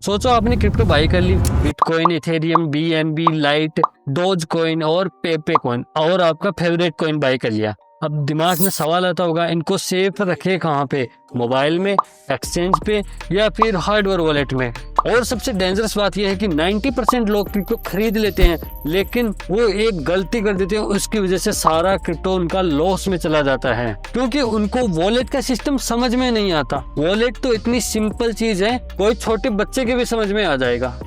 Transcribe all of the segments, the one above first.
सोचो आपने crypto buy कर ली, bitcoin, ethereum, BNB, lite, doge coin और पेपे कॉइन और आपका फेवरेट कॉइन बाई कर लिया। अब दिमाग में सवाल आता होगा, इनको सेफ रखे कहाँ पे? मोबाइल में, एक्सचेंज पे या फिर हार्डवेयर वॉलेट में। और सबसे डेंजरस बात यह है कि 90% लोग क्रिप्टो खरीद लेते हैं, लेकिन वो एक गलती कर देते हैं, उसकी वजह से सारा क्रिप्टो उनका लॉस में चला जाता है, क्योंकि उनको वॉलेट का सिस्टम समझ में नहीं आता। वॉलेट तो इतनी सिंपल चीज है, कोई छोटे बच्चे के भी समझ में आ जाएगा।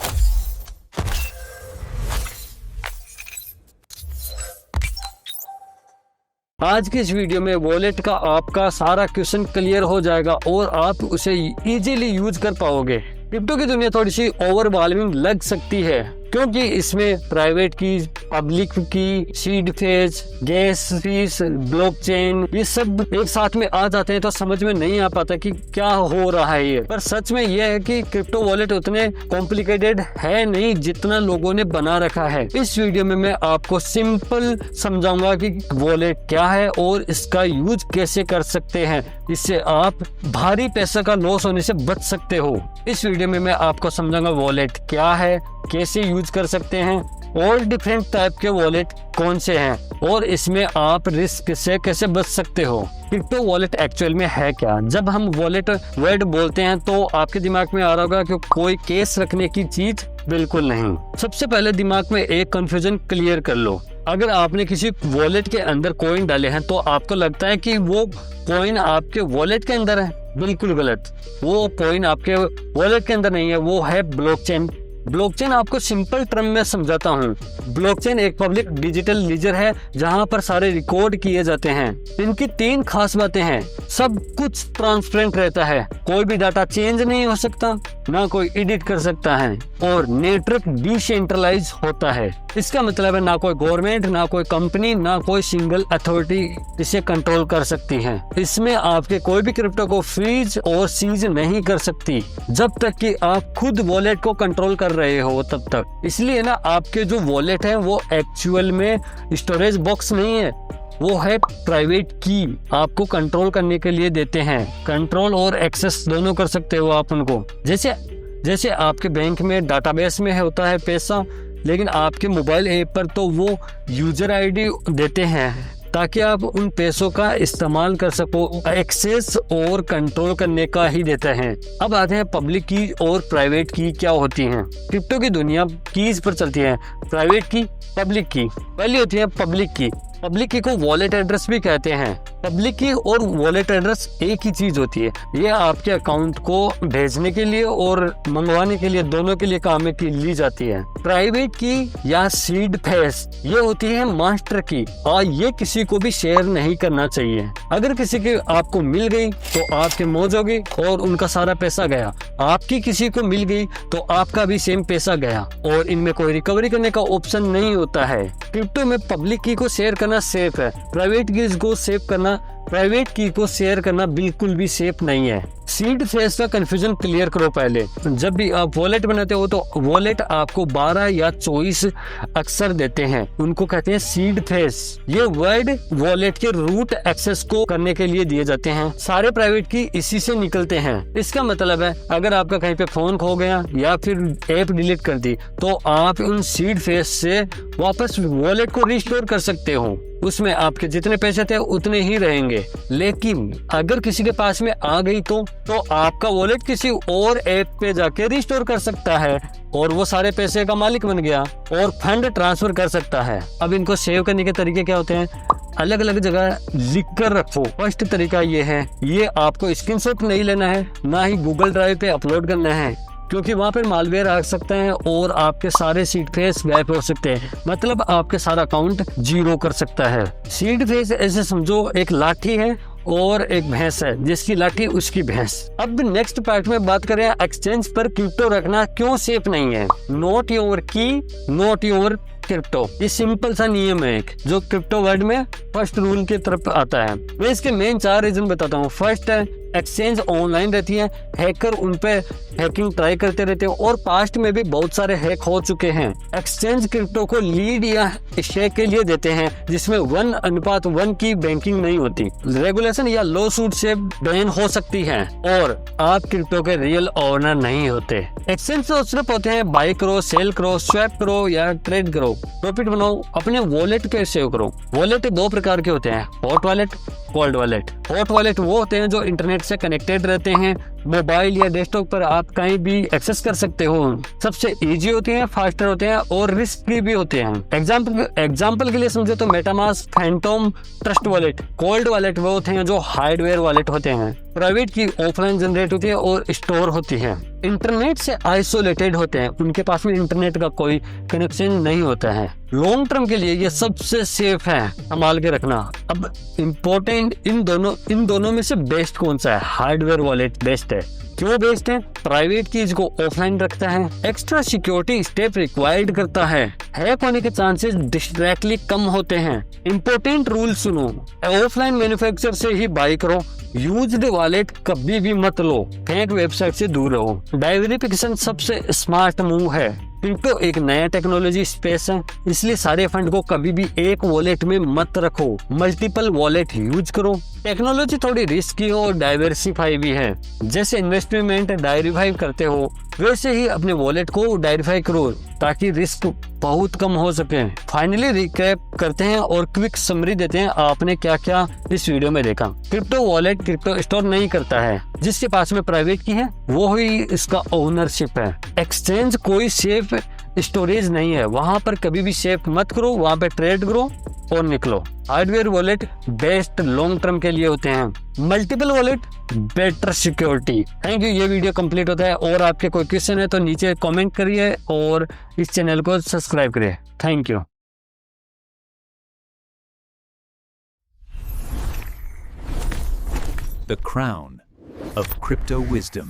आज की इस वीडियो में वॉलेट का आपका सारा क्वेश्चन क्लियर हो जाएगा और आप उसे इजीली यूज कर पाओगे। क्रिप्टो की दुनिया थोड़ी सी ओवरवेलमिंग लग सकती है, क्योंकि इसमें प्राइवेट की, पब्लिक की, seed phase, gas fees, blockchain, ये सब एक साथ में आ जाते हैं तो समझ में नहीं आ पाता कि क्या हो रहा है ये। पर सच में यह है कि क्रिप्टो वॉलेट उतने कॉम्प्लिकेटेड है नहीं जितना लोगों ने बना रखा है। इस वीडियो में मैं आपको सिंपल समझाऊंगा कि वॉलेट क्या है और इसका यूज कैसे कर सकते हैं, इससे आप भारी पैसा का लॉस होने से बच सकते हो। इस वीडियो में मैं आपको समझाऊंगा वॉलेट क्या है, कैसे यूज कर सकते हैं और डिफरेंट टाइप के वॉलेट कौन से हैं और इसमें आप रिस्क से कैसे बच सकते हो। क्रिप्टो वॉलेट एक्चुअल में है क्या? जब हम वॉलेट वर्ड बोलते हैं तो आपके दिमाग में आ रहा होगा कि कोई केस रखने की चीज, बिल्कुल नहीं। सबसे पहले दिमाग में एक कंफ्यूजन क्लियर कर लो। अगर आपने किसी वॉलेट के अंदर कॉइन डाले हैं तो आपको लगता है कि वो कॉइन आपके वॉलेट के अंदर है, बिल्कुल गलत। वो कॉइन आपके वॉलेट के अंदर नहीं है, वो है ब्लॉकचेन। ब्लॉकचेन आपको सिंपल टर्म में समझाता हूँ। ब्लॉकचेन एक पब्लिक डिजिटल लीजर है जहाँ पर सारे रिकॉर्ड किए जाते हैं। इनकी 3 खास बातें हैं। सब कुछ ट्रांसपेरेंट रहता है, कोई भी डाटा चेंज नहीं हो सकता, ना कोई एडिट कर सकता है और नेटवर्क डिसेंट्रलाइज होता है। इसका मतलब है ना कोई गवर्नमेंट, ना कोई कंपनी, ना कोई सिंगल अथॉरिटी इसे कंट्रोल कर सकती है। इसमें आपके कोई भी क्रिप्टो को फ्रीज और सीज नहीं कर सकती जब तक कि आप खुद वॉलेट को कंट्रोल कर रहे हो तब तक। इसलिए ना आपके जो वॉलेट है वो एक्चुअल में स्टोरेज बॉक्स नहीं है, वो है प्राइवेट की, आपको कंट्रोल करने के लिए देते हैं। कंट्रोल और एक्सेस दोनों कर सकते हो आप उनको। जैसे आपके बैंक में डाटाबेस में होता है पैसा, लेकिन आपके मोबाइल ऐप पर तो वो यूजर आईडी देते हैं ताकि आप उन पैसों का इस्तेमाल कर सको। एक्सेस और कंट्रोल करने का ही देते हैं। अब आते हैं पब्लिक की और प्राइवेट की क्या होती हैं। क्रिप्टो की दुनिया कीज पर चलती है, प्राइवेट की, पब्लिक की। पहली होती है पब्लिक की। पब्लिक की को वॉलेट एड्रेस भी कहते हैं। पब्लिक की और वॉलेट एड्रेस एक ही चीज होती है, ये आपके अकाउंट को भेजने के लिए और मंगवाने के लिए, दोनों के लिए काम में ली जाती है। प्राइवेट की या सीड फेस ये होती है मास्टर की, और ये किसी को भी शेयर नहीं करना चाहिए। अगर किसी की आपको मिल गई तो आपके मौज होगी और उनका सारा पैसा गया। आपकी किसी को मिल गई तो आपका भी सेम पैसा गया और इनमें कोई रिकवरी करने का ऑप्शन नहीं होता है। क्रिप्टो में पब्लिक की को शेयर करना सेफ है, प्राइवेट की को शेयर करना बिल्कुल भी सेफ नहीं है। सीड फेस का कंफ्यूजन क्लियर करो पहले। जब भी आप वॉलेट बनाते हो तो वॉलेट आपको 12 या 24 अक्षर देते हैं, उनको कहते हैं सीड फेस। ये वर्ड वॉलेट के रूट एक्सेस को करने के लिए दिए जाते हैं। सारे प्राइवेट की इसी से निकलते हैं। इसका मतलब है अगर आपका कहीं पे फोन खो गया या फिर ऐप डिलीट कर दी तो आप उन सीड फेस से वापस वॉलेट को रिस्टोर कर सकते हो। उसमें आपके जितने पैसे थे उतने ही रहेंगे। लेकिन अगर किसी के पास में आ गई तो आपका वॉलेट किसी और ऐप पे जाके रिस्टोर कर सकता है और वो सारे पैसे का मालिक बन गया और फंड ट्रांसफर कर सकता है। अब इनको सेव करने के तरीके क्या होते हैं? अलग अलग जगह लिख कर रखो। फर्स्ट तरीका ये है, ये आपको स्क्रीनशॉट नहीं लेना है, ना ही गूगल ड्राइव पे अपलोड करना है, क्योंकि वहाँ पर मालवेयर आ सकते हैं और आपके सारे सीड फेस गायब हो सकते हैं। मतलब आपके सारा अकाउंट जीरो कर सकता है। सीड फेस ऐसे समझो एक लाठी है और एक भैंस है, जिसकी लाठी उसकी भैंस। अब नेक्स्ट पार्ट में बात करें एक्सचेंज पर क्रिप्टो रखना क्यों सेफ नहीं है। नॉट योर की, नॉट योर क्रिप्टो, ये सिंपल सा नियम है एक, जो क्रिप्टो वर्ल्ड में फर्स्ट रूल की तरफ आता है। मैं इसके मेन 4 रीजन बताता हूँ। फर्स्ट है एक्सचेंज ऑनलाइन रहती है, हैकर उन पे हैकिंग ट्राई करते रहते हैं और पास्ट में भी बहुत सारे हैक हो चुके हैं। एक्सचेंज क्रिप्टो को लीड या शेयर के लिए देते हैं जिसमें 1:1 की बैंकिंग नहीं होती। रेगुलेशन या लॉ सूट से बैन हो सकती है और आप क्रिप्टो के रियल ओनर नहीं होते। एक्सचेंज तो सिर्फ होते हैं बाय करो, सेल करो, स्वैप करो या ट्रेड करो, प्रॉफिट बनाओ, अपने वॉलेट पे सेव करो। वॉलेट 2 प्रकार के होते हैं, hot wallet, cold wallet. Hot wallet वो होते हैं जो इंटरनेट से कनेक्टेड रहते हैं, मोबाइल या डेस्कटॉप पर आप कहीं भी एक्सेस कर सकते हो, सबसे इजी होते हैं, फास्टर होते हैं और रिस्क फ्री भी होते हैं। एग्जाम्पल के लिए समझे तो MetaMask, Phantom, trust wallet. Cold wallet वो होते हैं जो हार्डवेयर वॉलेट होते हैं, प्राइवेट की ऑफलाइन जनरेट होती है और स्टोर होती है, इंटरनेट से आइसोलेटेड होते हैं, उनके पास में इंटरनेट का कोई कनेक्शन नहीं होता है। लॉन्ग टर्म के लिए ये सबसे सेफ है, संभाल के रखना। अब इम्पोर्टेंट इन दोनों में से बेस्ट कौन सा है? हार्डवेयर वॉलेट बेस्ट है। क्यों बेस्ट है? प्राइवेट कीज को ऑफलाइन रखता है, एक्स्ट्रा सिक्योरिटी स्टेप रिक्वायर्ड करता है, हैक होने के चांसेस डायरेक्टली कम होते हैं। इंपॉर्टेंट रूल सुनो, ऑफलाइन मैन्युफैक्चरर से ही बाय करो, यूज्ड वॉलेट कभी भी मत लो, फेक वेबसाइट से दूर रहो। डाइवर्सिफिकेशन सबसे स्मार्ट मूव है। क्रिप्टो एक नया टेक्नोलॉजी स्पेस है, इसलिए सारे फंड को कभी भी एक वॉलेट में मत रखो, मल्टीपल वॉलेट यूज करो। टेक्नोलॉजी थोड़ी रिस्की हो और डाइवर्सिफाई भी है, जैसे इन्वेस्टमेंट डाइवर्सिफाई करते हो वैसे ही अपने वॉलेट को डाइवर्सिफाई करो ताकि रिस्क बहुत कम हो सके। फाइनली रिकैप करते हैं और क्विक समरी देते हैं आपने क्या क्या इस वीडियो में देखा। क्रिप्टो वॉलेट क्रिप्टो स्टोर नहीं करता है, जिसके पास में प्राइवेट की है वो ही इसका ओनरशिप है। एक्सचेंज कोई सेफ स्टोरेज नहीं है, वहां पर कभी भी सेफ मत करो, वहां पे ट्रेड करो और निकलो। Hardware wallet best long term के लिए होते हैं, multiple wallet better security. Thank you. ये वीडियो कंप्लीट होता है और आपके कोई क्वेश्चन है तो नीचे कमेंट करिए और इस चैनल को सब्सक्राइब करिए। Thank you. The crown of crypto wisdom.